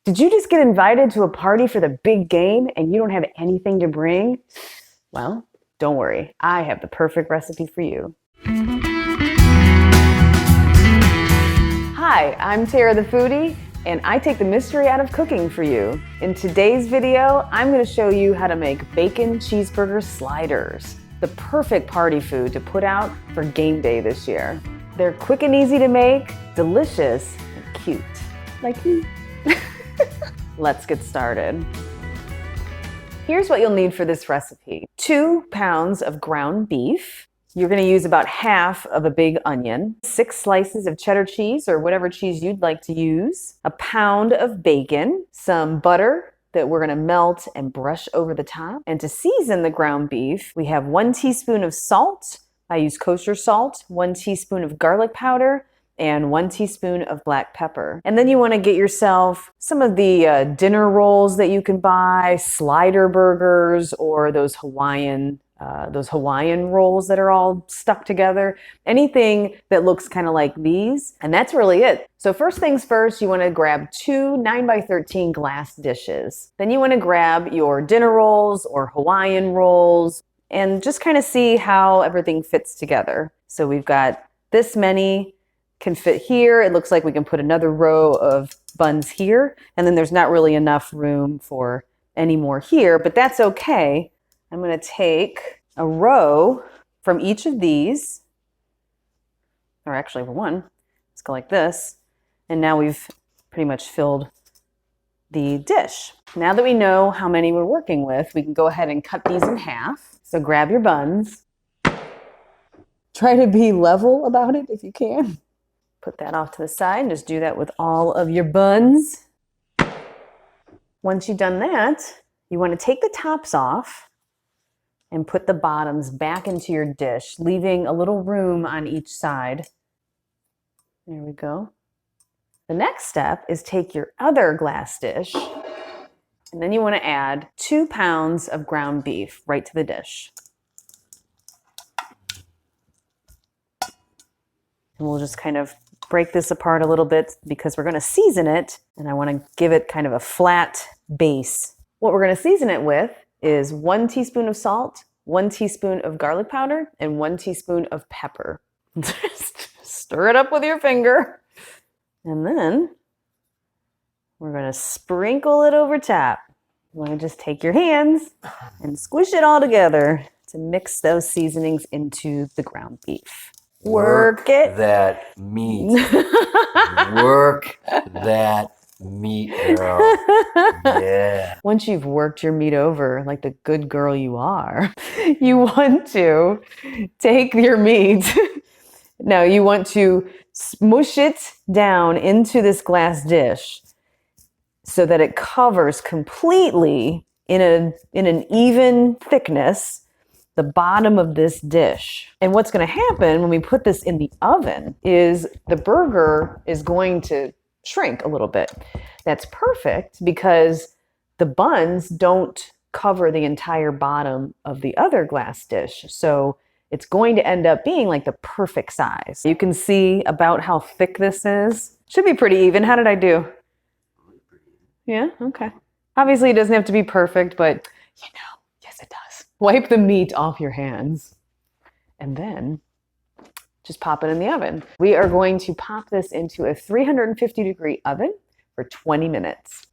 Did you just get invited to a party for the big game and you don't have anything to bring? Well, don't worry. I have the perfect recipe for you. Hi, I'm Tara the Foodie, and I take the mystery out of cooking for you. In today's video, I'm going to show you how to make bacon cheeseburger sliders, the perfect party food to put out for game day this year. They're quick and easy to make, delicious, and cute. Like me. Let's get started. Here's what you'll need for this recipe. 2 pounds of ground beef. You're going to use about half of a big onion, 6 slices of cheddar cheese or whatever cheese you'd like to use, a pound of bacon, some butter that we're going to melt and brush over the top. And to season the ground beef, we have 1 teaspoon of salt. I use kosher salt, 1 teaspoon of garlic powder, and 1 teaspoon of black pepper. And then you want to get yourself some of the dinner rolls that you can buy, slider burgers, or those Hawaiian rolls that are all stuck together. Anything that looks kind of like these. And that's really it. So first things first, you want to grab 2 9x13 glass dishes. Then you want to grab your dinner rolls or Hawaiian rolls and just kind of see how everything fits together. So we've got this many can fit here. It looks like we can put another row of buns here, and then there's not really enough room for any more here, but that's okay. I'm going to take a row from each of these, or actually one. Let's go like this, and now we've pretty much filled the dish. Now that we know how many we're working with, we can go ahead and cut these in half. So grab your buns. Try to be level about it if you can. Put that off to the side and just do that with all of your buns. Once you've done that, you want to take the tops off and put the bottoms back into your dish, leaving a little room on each side. There we go. The next step is take your other glass dish, and then you want to add 2 pounds of ground beef right to the dish. And we'll just kind of break this apart a little bit because we're going to season it, and I want to give it kind of a flat base. What we're going to season it with is 1 teaspoon of salt, 1 teaspoon of garlic powder, and 1 teaspoon of pepper. Just stir it up with your finger. And then we're going to sprinkle it over top. You want to just take your hands and squish it all together to mix those seasonings into the ground beef. Work it. That meat. Work that meat, girl. Yeah. Once you've worked your meat over like the good girl you are, you want to take your meat. Now you want to smush it down into this glass dish so that it covers completely in an even thickness the bottom of this dish. And what's going to happen when we put this in the oven is the burger is going to shrink a little bit. That's perfect because the buns don't cover the entire bottom of the other glass dish. So it's going to end up being like the perfect size. You can see about how thick this is. Should be pretty even. How did I do? Yeah, okay. Obviously it doesn't have to be perfect, but you know, yes it does. Wipe the meat off your hands and then just pop it in the oven. We are going to pop this into a 350-degree oven for 20 minutes.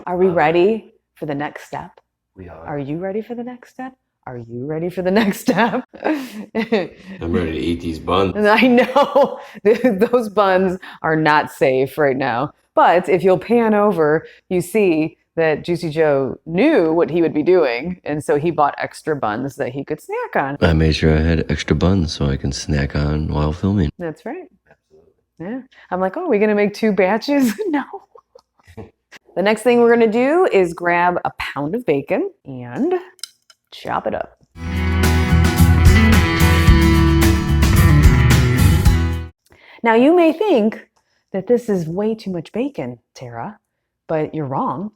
Are we ready for the next step? We are. Are you ready for the next step? Are you ready for the next step? I'm ready to eat these buns. I know those buns are not safe right now. But if you'll pan over, you see that Juicy Joe knew what he would be doing, and so he bought extra buns that he could snack on. I made sure I had extra buns so I can snack on while filming. That's right. Absolutely. Yeah. I'm like, oh, are we going to make 2 batches? No. The next thing we're going to do is grab a pound of bacon and chop it up. Now, you may think that this is way too much bacon, Tara, but you're wrong.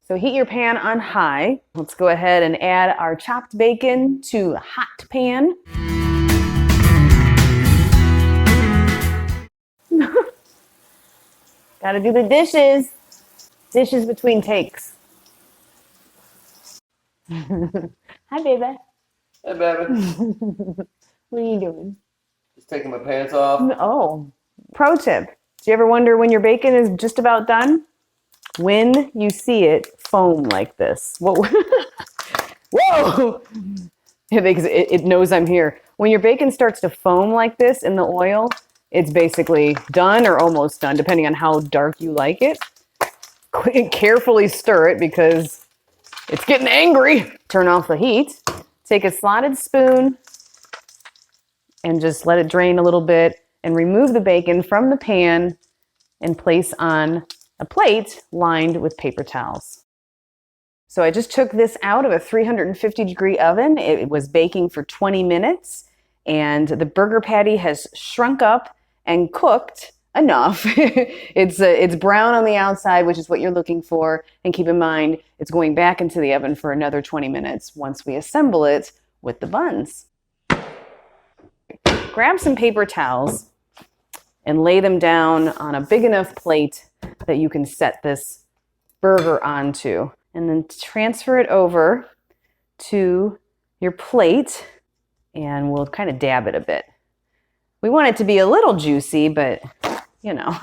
So heat your pan on high. Let's go ahead and add our chopped bacon to a hot pan. Gotta do the dishes. Dishes between takes. Hi, baby. Hey, baby. What are you doing? Just taking my pants off. Oh, pro tip. Do you ever wonder when your bacon is just about done? When you see it foam like this. Whoa. Whoa! Because it knows I'm here. When your bacon starts to foam like this in the oil, it's basically done or almost done, depending on how dark you like it. Carefully stir it because it's getting angry. Turn off the heat. Take a slotted spoon and just let it drain a little bit and remove the bacon from the pan and place on a plate lined with paper towels. So I just took this out of a 350-degree oven. It was baking for 20 minutes, and the burger patty has shrunk up and cooked enough. It's brown on the outside, which is what you're looking for. And keep in mind, it's going back into the oven for another 20 minutes once we assemble it with the buns. Grab some paper towels and lay them down on a big enough plate that you can set this burger onto. And then transfer it over to your plate, and we'll kind of dab it a bit. We want it to be a little juicy, but you know,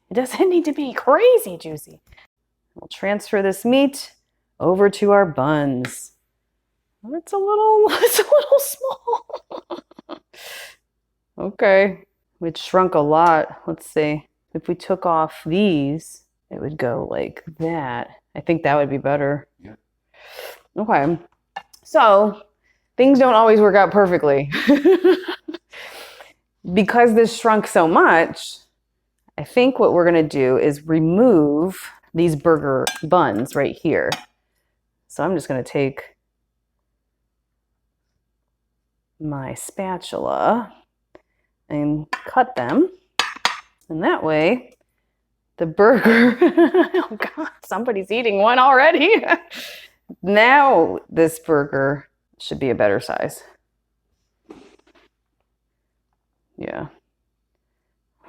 it doesn't need to be crazy juicy. We'll transfer this meat over to our buns. It's a little small. Okay, it shrunk a lot. Let's see. If we took off these, it would go like that. I think that would be better. Yeah. Okay. So things don't always work out perfectly. Because this shrunk so much, I think what we're going to do is remove these burger buns right here. So I'm just going to take my spatula and cut them. And that way, the burger, oh God, somebody's eating one already. Now this burger should be a better size. Yeah.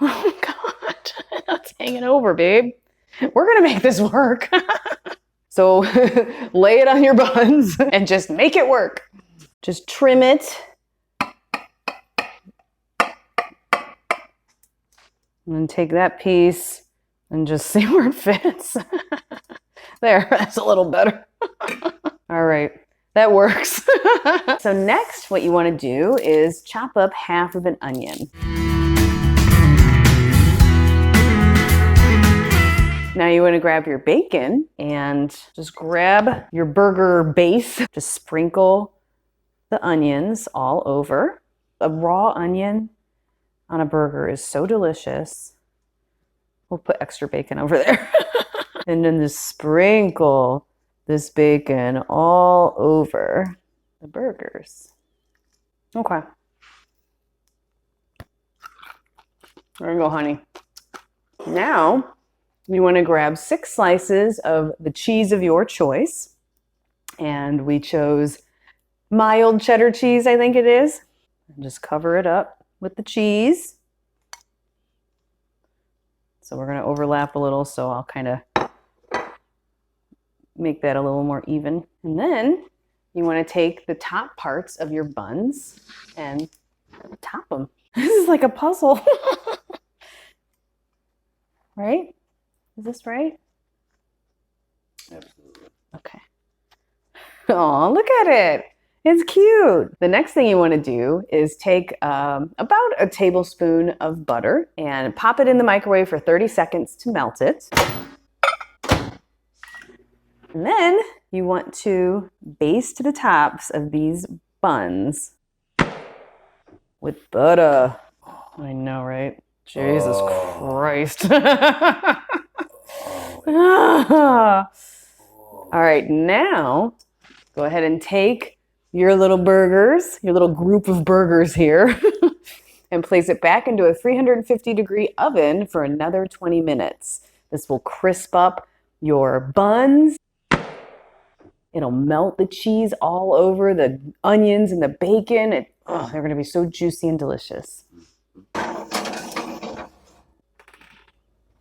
Oh God, that's hanging over, babe. We're gonna make this work. So lay it on your buns and just make it work. Just trim it. And then take that piece and just see where it fits. There, that's a little better. All right, that works. So next, what you want to do is chop up half of an onion. Now you want to grab your bacon and just grab your burger base. Just sprinkle the onions all over. A raw onion on a burger is so delicious. We'll put extra bacon over there. And then just sprinkle this bacon all over the burgers. Okay. There you go, honey. Now, you want to grab 6 slices of the cheese of your choice. And we chose mild cheddar cheese, I think it is. And just cover it up with the cheese. So we're going to overlap a little, so I'll kind of make that a little more even. And then you want to take the top parts of your buns and top them. This is like a puzzle. Right? Is this right? Absolutely. Okay. Oh, look at it. It's cute. The next thing you want to do is take about a tablespoon of butter and pop it in the microwave for 30 seconds to melt it. And then you want to baste the tops of these buns with butter. I know, right? Jesus Christ. All right, now go ahead and take your little burgers, your little group of burgers here, and place it back into a 350-degree oven for another 20 minutes. This will crisp up your buns. It'll melt the cheese all over the onions and the bacon. They're going to be so juicy and delicious.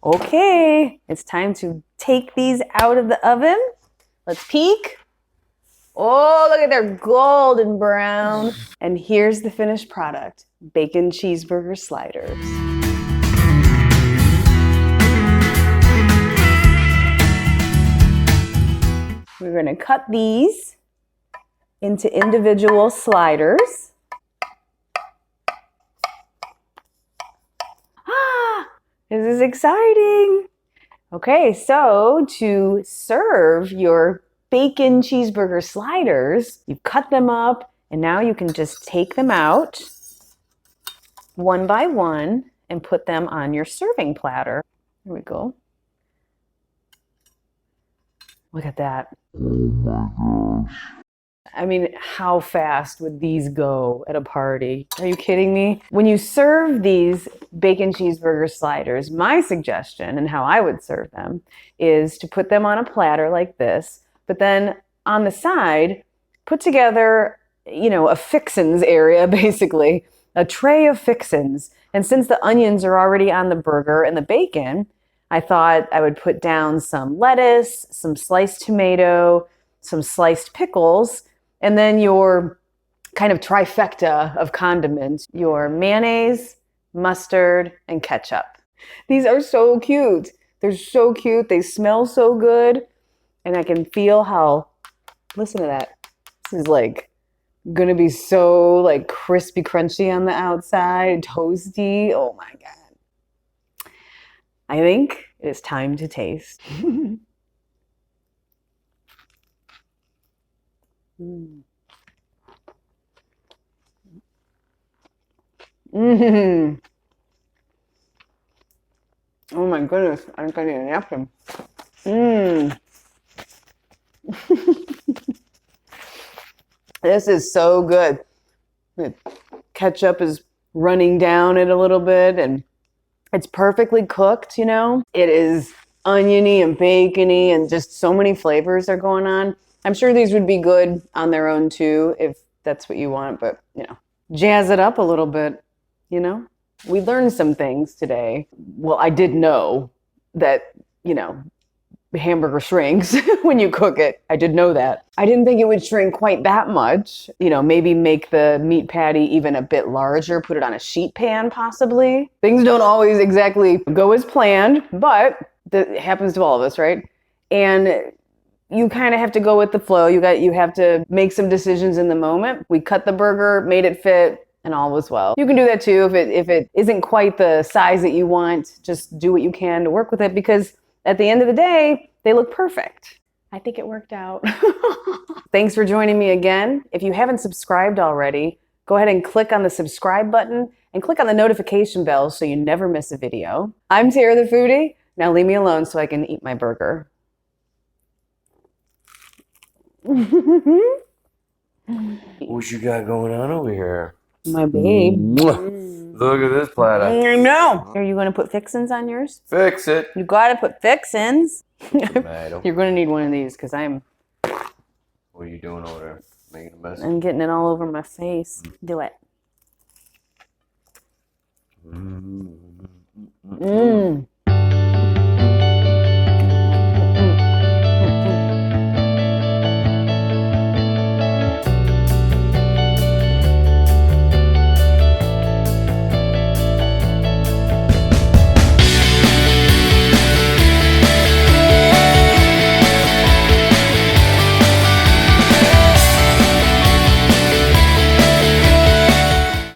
Okay, it's time to take these out of the oven. Let's peek. Oh, look at their golden brown. And here's the finished product, bacon cheeseburger sliders. We're gonna cut these into individual sliders. This is exciting. Okay, so to serve your bacon cheeseburger sliders, you cut them up and now you can just take them out one by one and put them on your serving platter. There we go. Look at that. Oh my gosh. I mean, how fast would these go at a party? Are you kidding me? When you serve these bacon cheeseburger sliders, my suggestion and how I would serve them is to put them on a platter like this, but then on the side, put together, you know, a fixins area, basically, a tray of fixins. And since the onions are already on the burger and the bacon, I thought I would put down some lettuce, some sliced tomato, some sliced pickles, and then your kind of trifecta of condiments, your mayonnaise, mustard, and ketchup. These are so cute. They're so cute. They smell so good. And I can feel how, listen to that. This is like gonna be so like crispy, crunchy on the outside, toasty. Oh my God. I think it is time to taste. Mm. Mm. Oh my goodness, I think I need a napkin. Mm. This is so good. The ketchup is running down it a little bit and it's perfectly cooked, you know? It is oniony and bacony and just so many flavors are going on. I'm sure these would be good on their own too, if that's what you want, but you know, jazz it up a little bit, you know? We learned some things today. Well, I did know that, you know, hamburger shrinks when you cook it. I did know that. I didn't think it would shrink quite that much. You know, maybe make the meat patty even a bit larger, put it on a sheet pan possibly. Things don't always exactly go as planned, but that happens to all of us, right? And you kind of have to go with the flow. You have to make some decisions in the moment. We cut the burger, made it fit, and all was well. You can do that too if it isn't quite the size that you want. Just do what you can to work with it because at the end of the day, they look perfect. I think it worked out. Thanks for joining me again. If you haven't subscribed already, go ahead and click on the subscribe button and click on the notification bell so you never miss a video. I'm Tara the Foodie. Now leave me alone so I can eat my burger. What you got going on over here? My babe. Look at this platter. I know. Are you going to put fixins on yours? Fix it. You got to put fixins. Tomato. You're going to need one of these because What are you doing over there? Making a mess? I'm getting it all over my face. Do it. Mm.